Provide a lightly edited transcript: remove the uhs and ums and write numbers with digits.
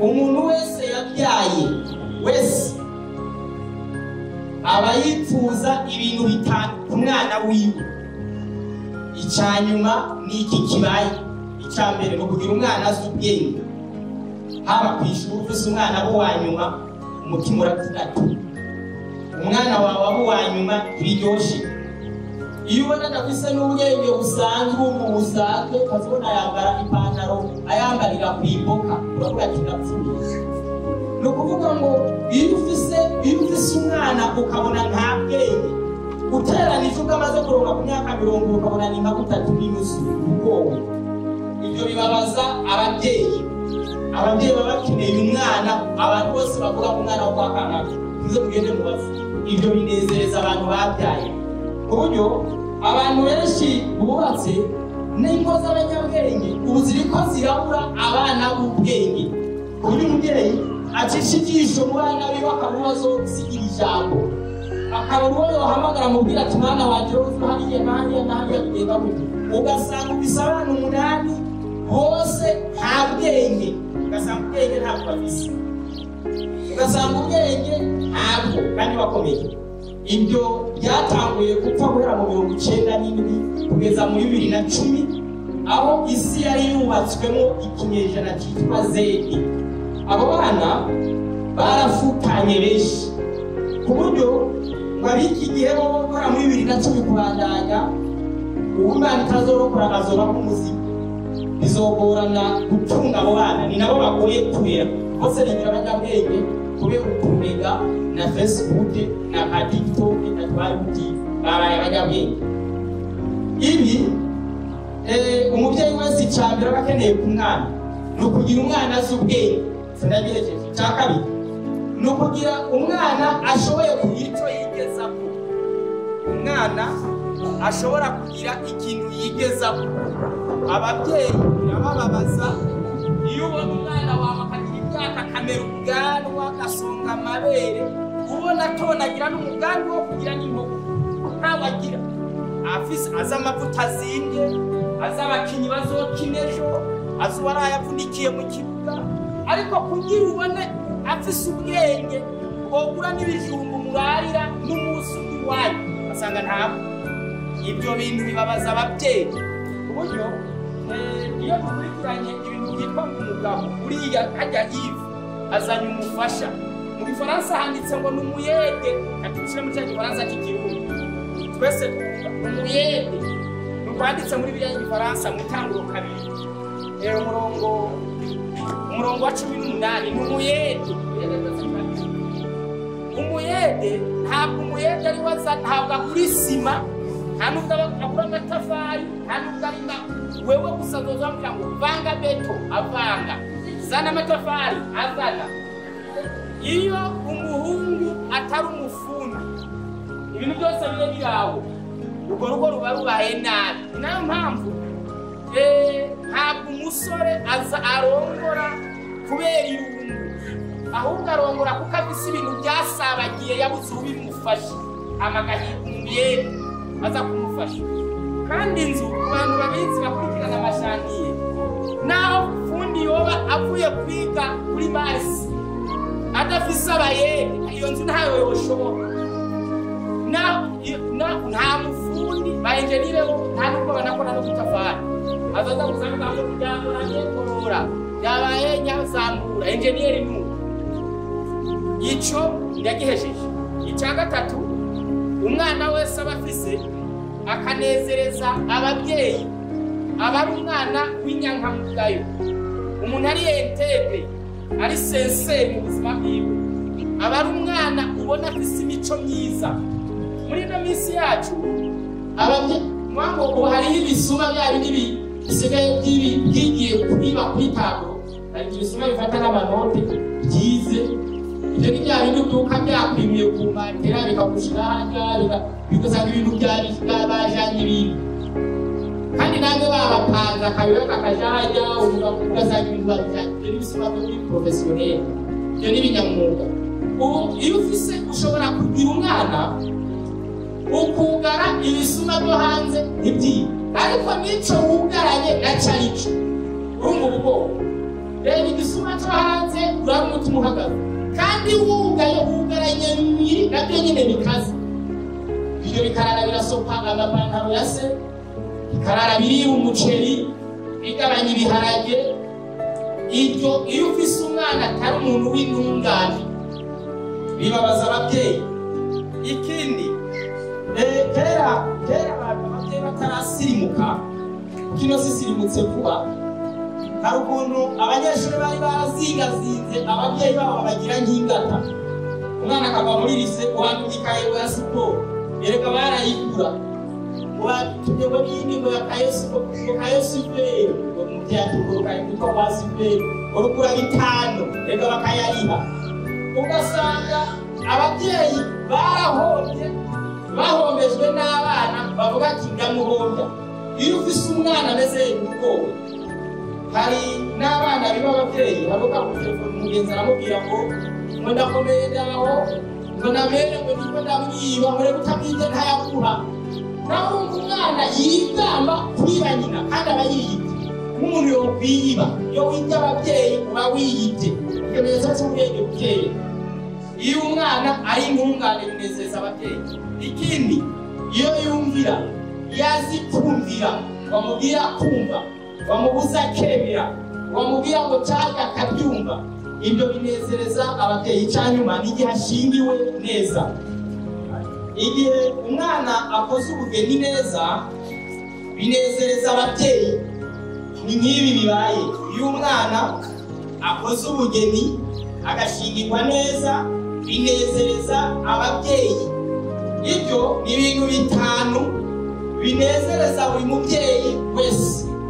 umuntu wese yabyaye wese aba yifuza ibintu bitanu ku mwana wiwe. Icyanyuma ni iki kibaye. Icyambere no kugira umwana azi ubwenge, haba ku ishuri ufise umwana abo wanyuma umutima uratatu, umwana wawe abo wanyuma biryoshe. Iyo ubona adafise n'ubwenge busanzwe busanzwe ukazibona yambara ipantaro ayambarira ku iboka uravuga ati ndapfuye. Ni ukuvuga ngo iyo ufise umwana ukabona nta bwenge uteranije uko amaze kuronka ku myaka 40 ukabona ni 3.5 ubwoba. Ibyo bibabaza ababyeyi baba bakeneye umwana. Abantu bose bavuga ku mwana wo kwa kanaka nizo mugende mubaze. Ibyo binezereza abantu babyaye ku buryo abantu benshi bubatse n'ingo z'abanyabwenge ubu ziriko zirabura abana b'ubwenge. Uyu mubyeyi acisha ijisho mu bana biwe akamubazo gusigira ijambo, akabura uwo yohamagara mubwira ati mwana wanje uzi hariya nahariya kugenda gute. Ugasanga ubise abana 8 bose nta bwenge, ugasanga ubwenge ntabwo bafise, ugasanga ubwenge ntabwo kandi bakomeye. Ibyo byatanguye gupfa guhera mu 1997 kugeza muri 2010 aho isi yari yubatswemo ikinyejana cyitwa zedi. Abo bana barafutanye benshi ku buryo babiki gihe bo gukora muri 2010 kubandanya umwana itazorokora azora ku muziki bizogorana gutunga abo bana. Ni nabo bagoye kurera bose bigira abanyabwenge kubera ukumega na Facebook na TikTok na Twitter babaye abanyabwenge. Ibi umubyeyi wese icambira bakeneye ku mwana no kugira umwana azi ubwenge. Sinabihejeje cyakabiri no kugira umwana ashoboye kugira icyo yigezaho. Umwana ashobora kugira ikintu yigezaho. Ababyeyi nabababaza iyo ubona umwana wawe akagira imyaka kamera ubwanwa gasonga amabere ubona tonagira n'umugambi wo kugira n'imbogo ntabagira afise aza amavuta azimbye aza abakinyi bazokinejo azuwarayapfundikiye mu kibuga. Ariko kugira ubone afise ubwenge bwogura n'ibijumbu murarira n'umusi w'iwanyu asanga ntabwo. Ibyo bintu bibabaza ababyeyi uburyo iyo dukurikiranye ibintu byitwa umugabo uriya hajya Yves azanye umufasha. Mu Gifaransa handitse ngo n'umuyede, atishira mu Gifaransa cy'igihugu twese umuyede n'ukwanditse muri bya Gifaransa mu tanguro kabiri umurongo wa 18 n'umuyede. Umuyede ntabwo umuyede ari waza ntabwo kuri sima nta nubwo akura amatafari nta nubwo arina wewe gusa nzozambira ngo vanga beto avanga zana amatafari azana. Iyo umuhungu atari umufundi ibintu byose bire birawo ubwo rugo ruba rubaye nabi. Nayo mpamvu ntabwo umusore aza arongora kubera irungu ahubwo arongora kuko afise ibintu byasabagiye yabuze ubimufasha amagaye umuyede aza kumufasha. Kandi inzu abantu babizi bakurikirana amashangiye naho fundi yoba avuye kwiga kuri basi adafise abayede iyo nzu ntayo yoshobora. Nta mufundi baenjenire nta nubwo banakora no gutafari azaza gusanga ngo kujyana n'ekorora yabaye nyazambura engineer mu ico ndagihesheje. Icya gatatu umwana wese abafise akanezereza ababyeyi abari umwana w'inyankamugayo umuntu ari entebe ari sincere mu buzima bwiwe abari umwana ubona afise imico myiza. Muri no misi yacu ababyeyi mwango hari ibisuma byari nibi bisigaye byigiye kubiba kwitaburo ari ibisuma bifata n'amanote byize. Ibyo ni bya bintu byuka byakwimiye ku matera bikagushira hajya bikazanga ibintu byari bajanye ibintu kandi nange babapanza kabiro kakajajya ugasanga ibintu bajanye ibisuma byo professionnel. Ibyo ni binyamwuga. Ubu iyo ufise ushobora kugira umwana ukugara ibisuma byo hanze ibyi ariko nico wugaranye na carico urumva ubwo rero igisuma cyo hanze nabyo nyine bikaze. Ibyo bikarara birasopa amapantaro ya se, bikarara biri umuceri, bigabanya ibiharage. Ibyo iyo ufise umwana atari umuntu w'intungane bibabaza ababyeyi. Ikindi kera ababyeyi batarasirimuka, kino sisirimutse vuba, hari ukuntu abanyeshuri bari barazingazinze ababyeyi babo babagira nk'ingata. Umwana akava muri lise wandika ikaye ya siporo, erega barayigura tujye ngo n'indi ngo yakayo siperi, ngo muteyaturuka niko kwa siperi urukura bitanu, rega bakayariha. Ugasanga ababyeyi bahombejwe n'abana bavuga ati ndamuhombya. Iyo ufise umwana ameze ubwoba, hari n'abana biba ababyeyi bavuga ku telefone umugenzi aramubwira ngo ndakomeye ndaho, ngo namere ngo niko ndamwiba, ngo reka utamwibye ntayaguha. Naho umwana yigamba kwiba nyina kandi aba yiyibye. Nk'umuntu yokwiyiba, iyo wibye ababyeyi uba wiyibye. Ikimenyetso cy'ubwenge bukeye. Iyo umwana ari intungane binezeza ababyeyi. Ikindi, iyo yumvira, yazi kumvira, wamubwira kumva, wamubuza kemera, wamubwira ngo cyangwa akabyumva, ibyo binezereza ababyeyi. Cyanyuma n'igihe ashingiwe neza. Igihe umwana akoze ubugeni neza binezereza ababyeyi. Ni nk'ibi bibaye, iyo umwana akoze ubugeni agashingirwa neza binezereza ababyeyi. Ibyo ni ibintu bitanu binezereza buri mubyeyi wese.